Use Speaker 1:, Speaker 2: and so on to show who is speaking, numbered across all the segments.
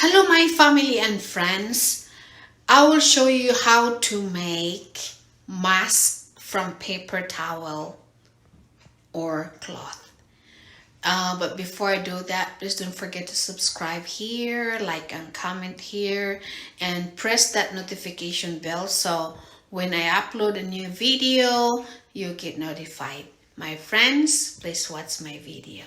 Speaker 1: Hello my family and friends. I will show you how to make mask from paper towel or cloth. But before I do that, please don't forget to subscribe here, like and comment here, and press that notification bell so when I upload a new video, you get notified. My friends, please watch my video.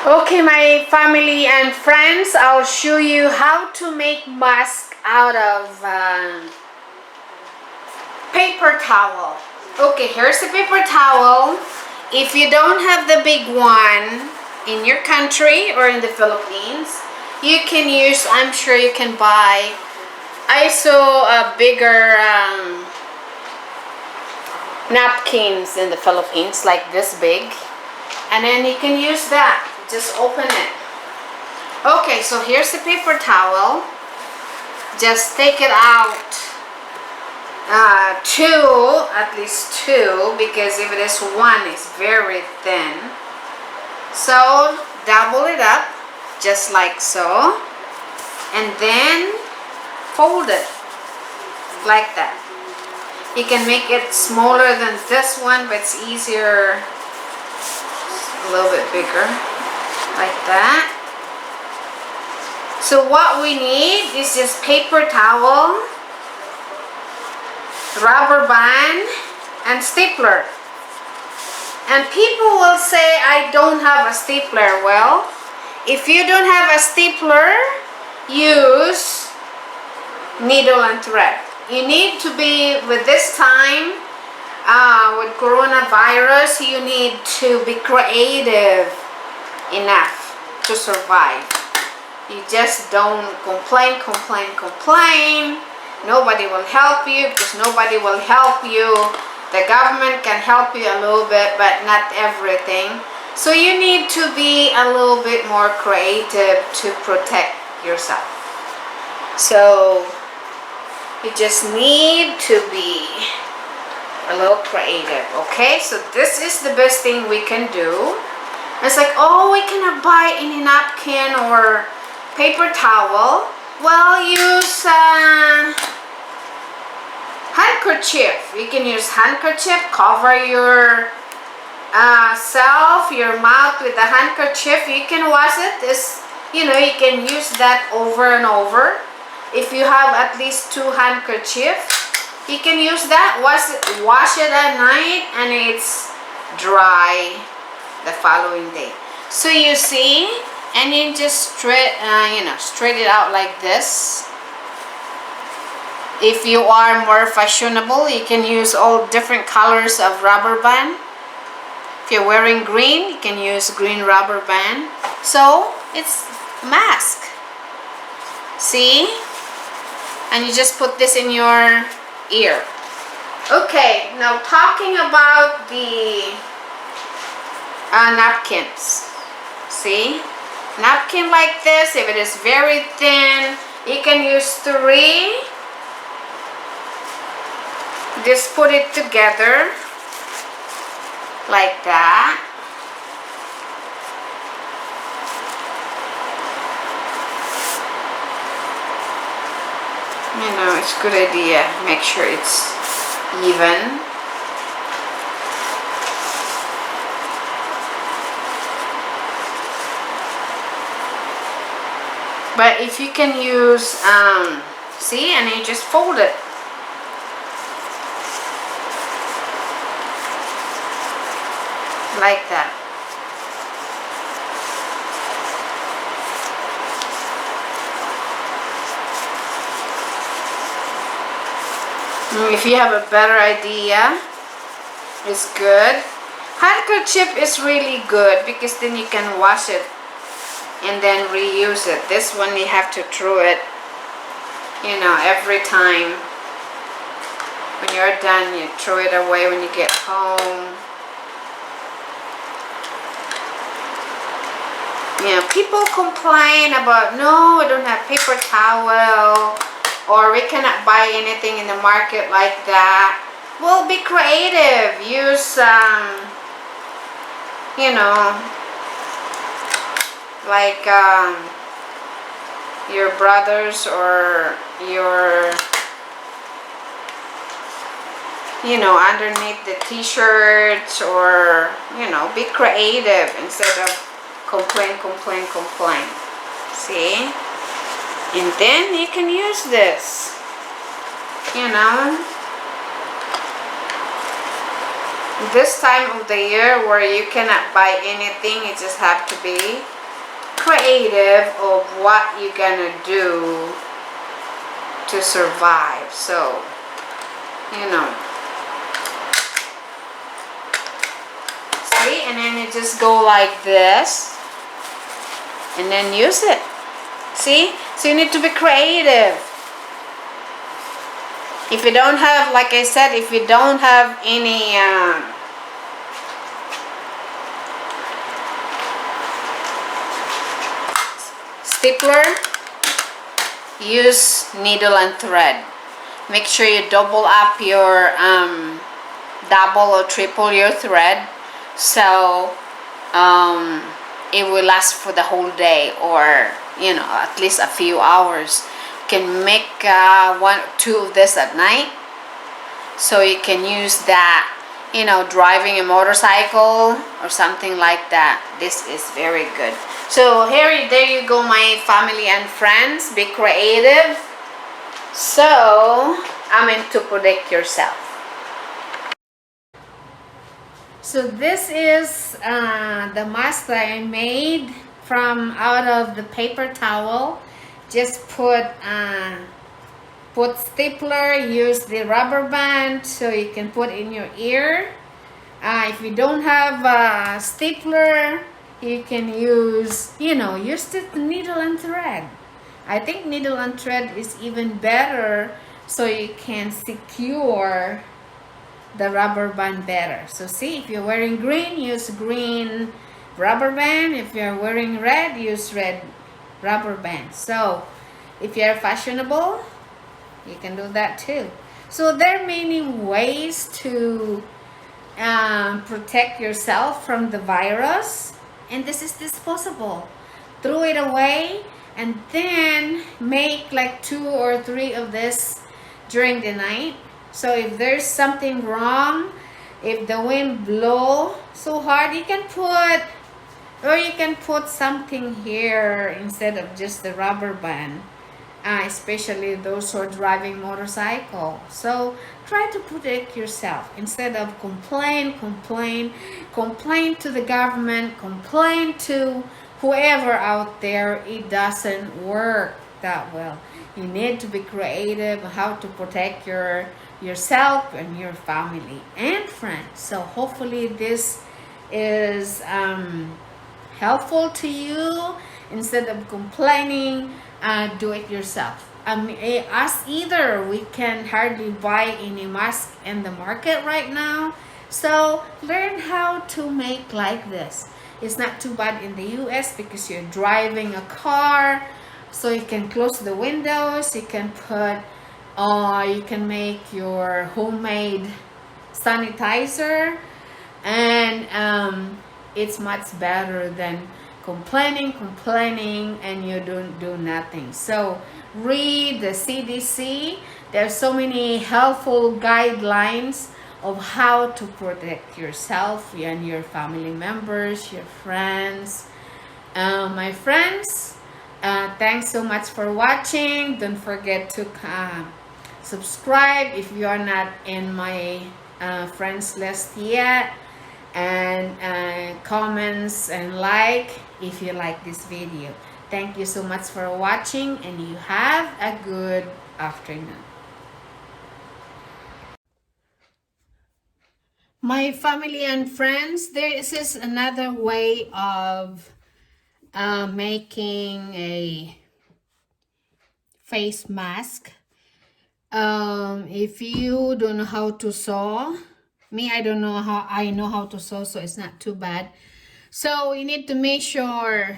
Speaker 1: Okay, my family and friends, I'll show you how to make mask out of paper towel. Okay, here's the paper towel. If you don't have the big one in your country or in the Philippines, you can use, I'm sure you can buy, I saw a bigger napkins in the Philippines, like this big. And then you can use that. Just open it. Okay, so here's the paper towel. Just take it out. At least two, because if it is one, it's very thin. So double it up, just like so, and then fold it like that. You can make it smaller than this one, but it's easier, a little bit bigger, like that. So what we need is just paper towel, rubber band, and stapler. And people will say, I don't have a stapler. Well, if you don't have a stapler, use needle and thread. You need to be, with this time, with coronavirus, you need to be creative enough to survive. You just don't complain. Nobody will help you, because nobody will help you. The government can help you a little bit, but not everything. So you need to be a little bit more creative to protect yourself. So you just need to be a little creative, okay? So this is the best thing we can do. It's like, oh, we cannot buy any napkin or paper towel. Well, use handkerchief. You can use handkerchief. Cover your your mouth with a handkerchief. You can wash it. You can use that over and over. If you have at least 2 handkerchiefs, you can use that. Wash it at night, and it's dry the following day. So you see, and you just straight it out like this. If you are more fashionable, you can use all different colors of rubber band. If you're wearing green, you can use green rubber band. So it's mask. See? And you just put this in your ear. Okay, now talking about the napkins. See? Napkin like this, if it is very thin, you can use 3. Just put it together like that. It's a good idea. Make sure it's even. But if you can use, see, and you just fold it. Like that. If you have a better idea, it's good. Handkerchief is really good, because then you can wash it and then reuse it. This one you have to throw it, every time. When you're done, you throw it away when you get home. People complain about, no, I don't have paper towel, or we cannot buy anything in the market like that. Well, be creative. Use, you know, like your brothers or your, underneath the t-shirts, or, be creative instead of complain, complain, complain. See? And then you can use this, this time of the year where you cannot buy anything. You just have to be creative of what you're gonna do to survive. So, see, and then you just go like this and then use it. See? So you need to be creative. If you don't have, like I said, if you don't have any stapler, use needle and thread. Make sure you double up your double or triple your thread, so it will last for the whole day, or at least a few hours. You can make 1-2 of this at night, so you can use that, driving a motorcycle or something like that. This is very good. So there you go, my family and friends. Be creative. So to protect yourself. So this is the mask that I made from out of the paper towel. Just put stapler, use the rubber band so you can put in your ear. If you don't have a stapler, you can use the needle and thread. I think needle and thread is even better, so you can secure the rubber band better. So see, if you're wearing green, use green rubber band. If you're wearing red, use red rubber band. So if you're fashionable, you can do that too. So there are many ways to protect yourself from the virus, and this is disposable. Throw it away and then make like 2 or 3 of this during the night. So if there's something wrong, if the wind blow so hard, you can put something here instead of just the rubber band, especially those who are driving motorcycle. So try to protect yourself instead of complain to the government, complain to whoever out there. It doesn't work that well. You need to be creative how to protect yourself and your family and friends. So hopefully this is helpful to you. Instead of complaining, do it yourself. Us either, we can hardly buy any mask in the market right now, so learn how to make like this. It's not too bad in the US because you're driving a car, so you can close the windows. You can make your homemade sanitizer, and it's much better than complaining and you don't do nothing. So read the CDC. There's so many helpful guidelines of how to protect yourself and your family members, your friends. My friends, thanks so much for watching. Don't forget to subscribe if you are not in my friends list yet, and comments and like if you like this video. Thank you so much for watching, and you have a good afternoon. My family and friends, this is another way of making a face mask. If you don't know how to sew, I know how to sew, so it's not too bad. So you need to measure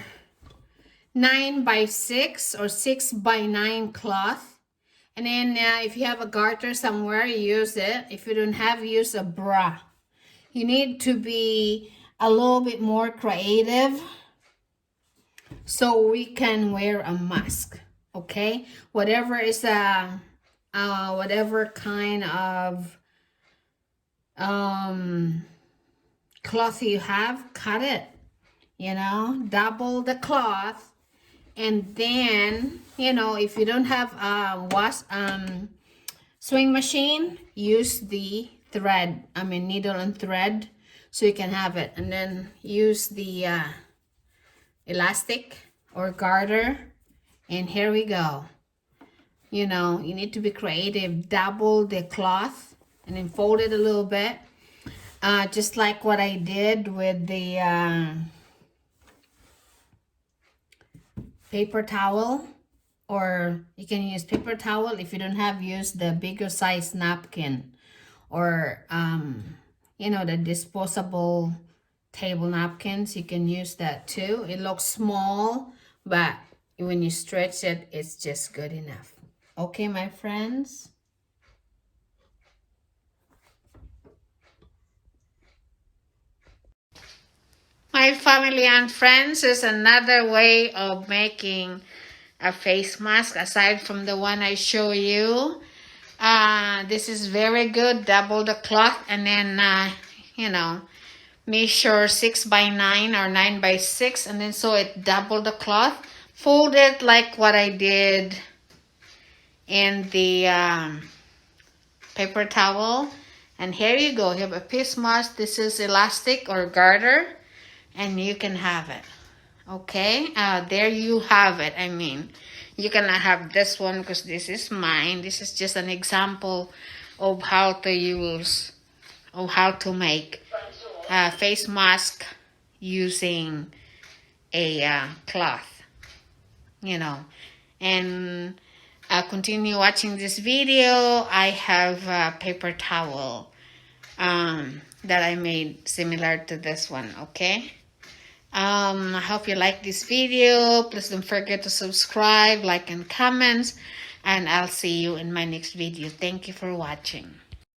Speaker 1: 9 by 6 or 6 by 9 cloth, And then if you have a garter somewhere, use it. If you don't have, use a bra. You need to be a little bit more creative so we can wear a mask, okay? Whatever is whatever kind of cloth you have, cut it, you know, double the cloth. And then, you know, if you don't have a sewing machine, use the thread, needle and thread, so you can have it. And then use the elastic or garter, and here we go. You know, you need to be creative. Double the cloth and then fold it a little bit, just like what I did with the paper towel. Or you can use paper towel. If you don't have, use the bigger size napkin, or you know, the disposable table napkins. You can use that too. It looks small, but when you stretch it, it's just good enough. Okay, my friends. My family and friends, is another way of making a face mask aside from the one I show you. This is very good. Double the cloth, and then you know, measure 6 by 9 or 9 by 6, and then sew it double the cloth. Fold it like what I did in the paper towel, and here you go. You have a face mask. This is elastic or garter, and you can have it. Okay, there you have it. You cannot have this one because this is mine. This is just an example of how to use, or how to make a face mask using a cloth, you know. And continue watching this video. I have a paper towel that I made similar to this one. Okay, I hope you like this video. Please don't forget to subscribe, like, and comments, and I'll see you in my next video. Thank you for watching.